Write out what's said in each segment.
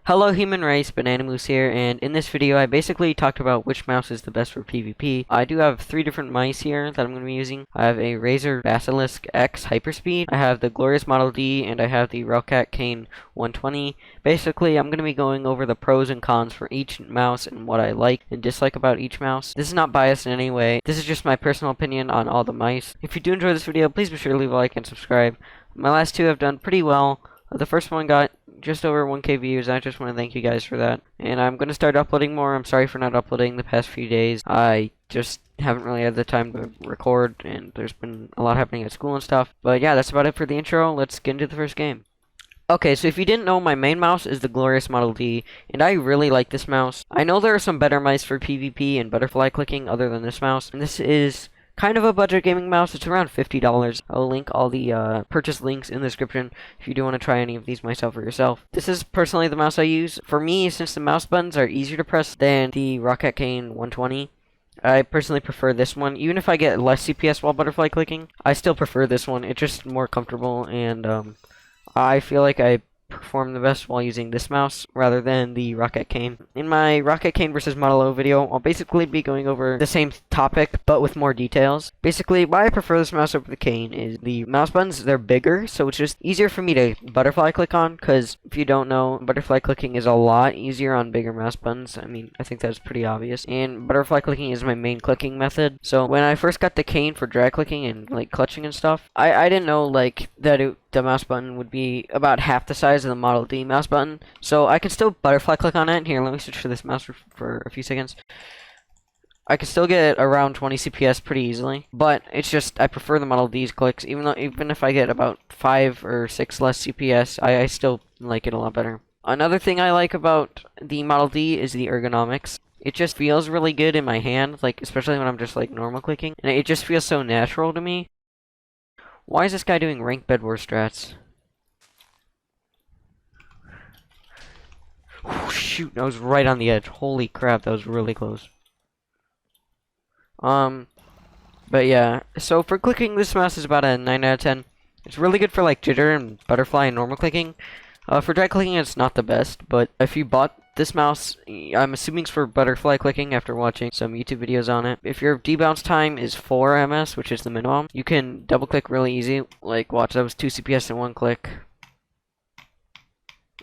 Hello human race, BananaMoose here, and in this video I basically talked about which mouse is the best for PvP. I do have 3 different mice here that I'm going to be using. I have a Razer Basilisk X Hyperspeed, I have the Glorious Model D, and I have the Razer Cane 120. Basically, I'm going to be going over the pros and cons for each mouse and what I like and dislike about each mouse. This is not biased in any way. This is just my personal opinion on all the mice. If you do enjoy this video, please be sure to leave a like and subscribe. My last 2 have done pretty well. The first one got just over 1K views. I just want to thank you guys for that. And I'm going to start uploading more. I'm sorry for not uploading the past few days. I just haven't really had the time to record, and there's been a lot happening at school and stuff. But yeah, that's about it for the intro. Let's get into the first game. Okay, so if you didn't know, my main mouse is the Glorious Model D, and I really like this mouse. I know there are some better mice for PvP and butterfly clicking other than this mouse, and this is kind of a budget gaming mouse. It's around $50. I'll link all the purchase links in the description if you do want to try any of these myself or yourself. This is personally the mouse I use. For me, since the mouse buttons are easier to press than the Razer Cane 120, I personally prefer this one. Even if I get less CPS while butterfly clicking, I still prefer this one. It's just more comfortable, and I feel like I perform the best while using this mouse rather than the Razer Cane. In my Razer Cane versus Model O video, I'll basically be going over the same topic but with more details. Basically, why I prefer this mouse over the Cane is the mouse buttons, they're bigger, so it's just easier for me to butterfly click on, because if you don't know, butterfly clicking is a lot easier on bigger mouse buttons. I mean, I think that's pretty obvious. And butterfly clicking is my main clicking method. So when I first got the Cane for drag clicking and like clutching and stuff, I didn't know like that the mouse button would be about half the size of the Model D mouse button, so I can still butterfly click on it. Here, let me switch to this mouse for a few seconds. I can still get around 20 CPS pretty easily, but it's just I prefer the Model D's clicks. Even if I get about 5 or 6 less CPS, I still like it a lot better. Another thing I like about the Model D is the ergonomics. It just feels really good in my hand, like especially when I'm just like normal clicking, and it just feels so natural to me. Why is this guy doing ranked bedwars strats? Oh, shoot, I was right on the edge. Holy crap, that was really close. But yeah, so for clicking, this mouse is about a 9 out of 10. It's really good for like jitter and butterfly and normal clicking. For drag clicking, it's not the best, but if you bought this mouse, I'm assuming it's for butterfly clicking after watching some YouTube videos on it. If your debounce time is 4 ms, which is the minimum, you can double click really easy. Like, watch, that was 2 CPS in 1 click.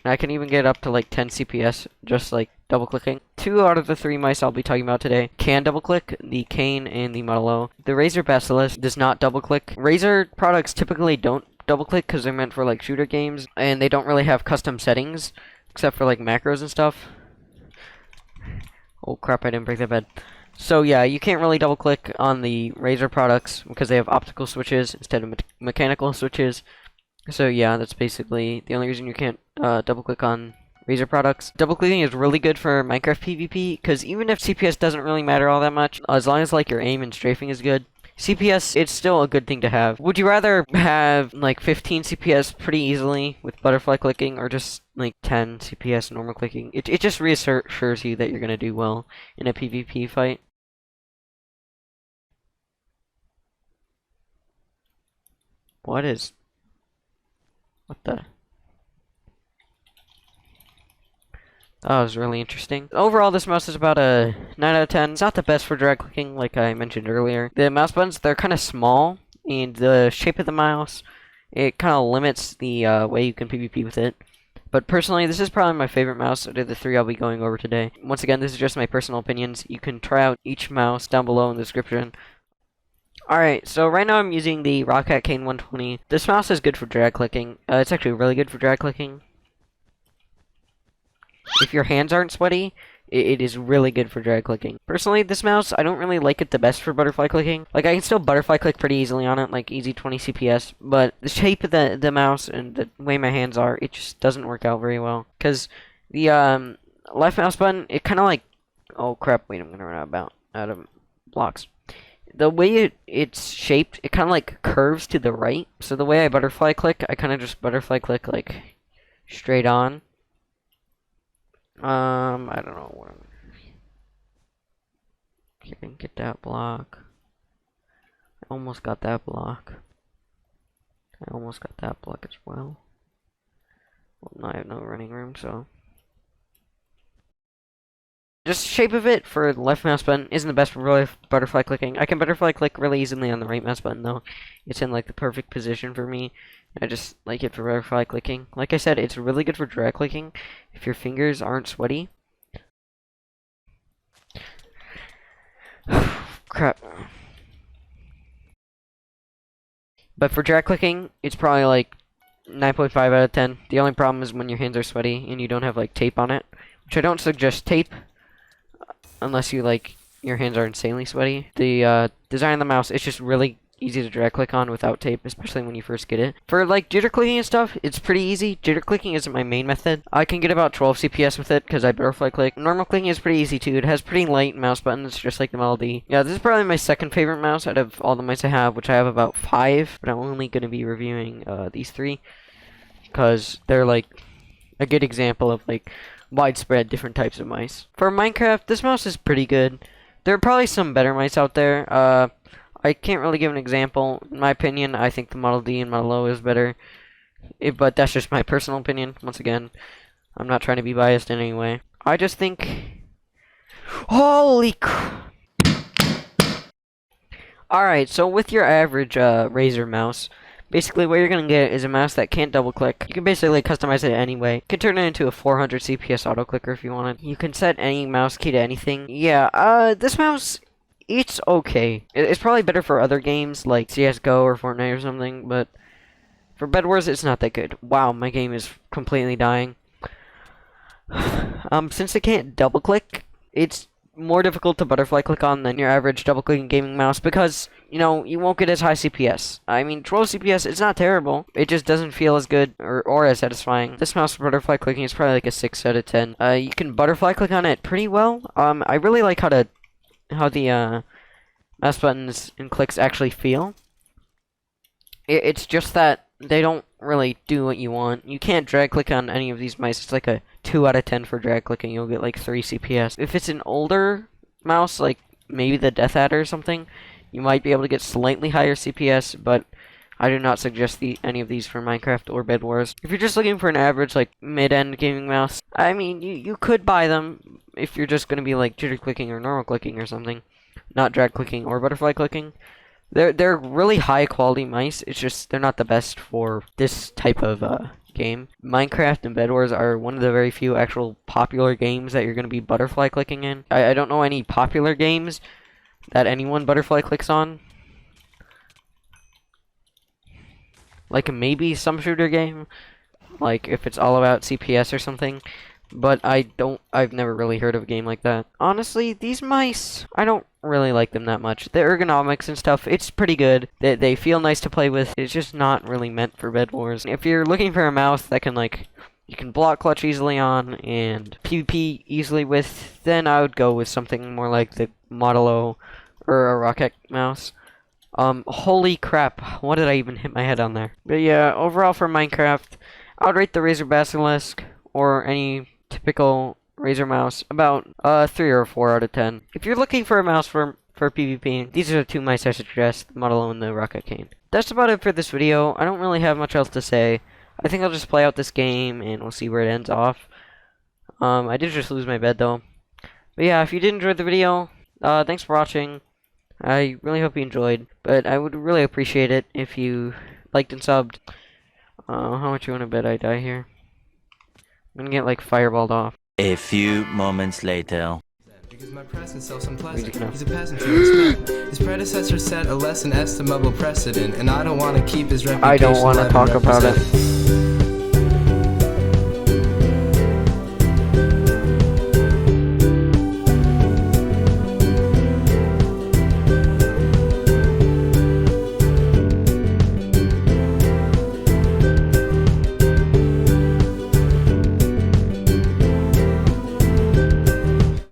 And I can even get up to like 10 CPS just like double clicking. 2 out of the 3 mice I'll be talking about today can double click, the Cane and the Model O. The Razer Basilisk does not double click. Razer products typically don't double click because they're meant for like shooter games, and they don't really have custom settings except for like macros and stuff. Oh crap, I didn't break that bed. So yeah, you can't really double click on the Razer products because they have optical switches instead of mechanical switches. So yeah, that's basically the only reason you can't double click on Razer products. Double clicking is really good for Minecraft PvP because even if CPS doesn't really matter all that much, as long as like your aim and strafing is good, CPS, it's still a good thing to have. Would you rather have like 15 CPS pretty easily with butterfly clicking, or just like 10 CPS normal clicking? It just reassures you that you're gonna do well in a PvP fight. What the? That was really interesting. Overall, this mouse is about a 9 out of 10. It's not the best for drag clicking, like I mentioned earlier. The mouse buttons, they're kind of small, and the shape of the mouse, it kind of limits the way you can PvP with it. But personally, this is probably my favorite mouse out of the 3 I'll be going over today. Once again, this is just my personal opinions. You can try out each mouse down below in the description. Alright, so right now I'm using the Razer Cane 120. This mouse is good for drag clicking. It's actually really good for drag clicking. If your hands aren't sweaty, it is really good for drag clicking. Personally, this mouse, I don't really like it the best for butterfly clicking. Like, I can still butterfly click pretty easily on it, like easy 20 CPS, but the shape of the mouse and the way my hands are, it just doesn't work out very well. Because the left mouse button, it kind of like, oh crap, wait, I'm gonna run out of blocks. The way it's shaped, it kind of like curves to the right. So the way I butterfly click, I kind of just butterfly click like straight on. I don't know what I didn't get that block. I almost got that block. I almost got that block as well. Well, now I have no running room, so Just shape of it for the left mouse button isn't the best for butterfly clicking. I can butterfly click really easily on the right mouse button though. It's in like the perfect position for me. I just like it for butterfly clicking. Like I said, it's really good for drag clicking if your fingers aren't sweaty. Crap. But for drag clicking, it's probably like 9.5 out of 10. The only problem is when your hands are sweaty and you don't have like tape on it, which I don't suggest tape unless you like your hands are insanely sweaty. The design of the mouse, it's just really easy to drag click on without tape, especially when you first get it. For like jitter clicking and stuff, it's pretty easy. Jitter clicking isn't my main method. I can get about 12 CPS with it because I butterfly click. Normal clicking is pretty easy too. It has pretty light mouse buttons, just like the Model D. Yeah, this is probably my second favorite mouse out of all the mice I have, which I have about 5, but I'm only going to be reviewing these 3 because they're like a good example of like widespread different types of mice. For Minecraft, this mouse is pretty good. There are probably some better mice out there. I can't really give an example. In my opinion, I think the Model D and Model O is better. But that's just my personal opinion. Once again, I'm not trying to be biased in any way. I just think... Holy crap! Alright, so with your average Razer mouse, basically what you're going to get is a mouse that can't double click. You can basically customize it anyway. You can turn it into a 400 CPS auto clicker if you want it. You can set any mouse key to anything. Yeah, this mouse... It's okay. It's probably better for other games like CSGO or Fortnite or something, but for bedwars, it's not that good. Wow, my game is completely dying. Since it can't double click, it's more difficult to butterfly click on than your average double clicking gaming mouse because, you know, you won't get as high CPS. I mean, 12 CPS, it's not terrible. It just doesn't feel as good or as satisfying. This mouse for butterfly clicking is probably like a 6 out of 10. You can butterfly click on it pretty well. I really like how the mouse buttons and clicks actually feel. It's just that they don't really do what you want. You can't drag click on any of these mice. It's like a 2 out of 10 for drag clicking. You'll get like 3 CPS. If it's an older mouse, like maybe the Death Adder or something, you might be able to get slightly higher CPS, but I do not suggest any of these for Minecraft or bedwars. If you're just looking for an average, like, mid-end gaming mouse, I mean, you could buy them if you're just going to be, like, jitter clicking or normal clicking or something. Not drag clicking or butterfly clicking. They're really high-quality mice. It's just, they're not the best for this type of, game. Minecraft and bedwars are one of the very few actual popular games that you're going to be butterfly clicking in. I don't know any popular games that anyone butterfly clicks on. Like maybe some shooter game, like if it's all about CPS or something, but I've never really heard of a game like that. Honestly, these mice, I don't really like them that much. The ergonomics and stuff, it's pretty good. They feel nice to play with. It's just not really meant for bedwars. If you're looking for a mouse that can like, you can block clutch easily on and PvP easily with, then I would go with something more like the Model O or a Rocket mouse. Holy crap, what did I even hit my head on there? But yeah, overall for Minecraft, I would rate the Razer Basilisk, or any typical Razer mouse, about 3 or 4 out of 10. If you're looking for a mouse for PvP, these are the 2 mice I suggest, the Model O and the Rocket Cane. That's about it for this video. I don't really have much else to say. I think I'll just play out this game, and we'll see where it ends off. I did just lose my bed, though. But yeah, if you did enjoy the video, thanks for watching. I really hope you enjoyed, but I would really appreciate it if you liked and subbed. How much you want to bet I die here? I'm gonna get like fireballed off. A few moments later. Because my presence so unpleasant. He's a peasant to respect. His predecessor set a less than estimable precedent, and I don't want to keep his reputation. I don't want to talk about it.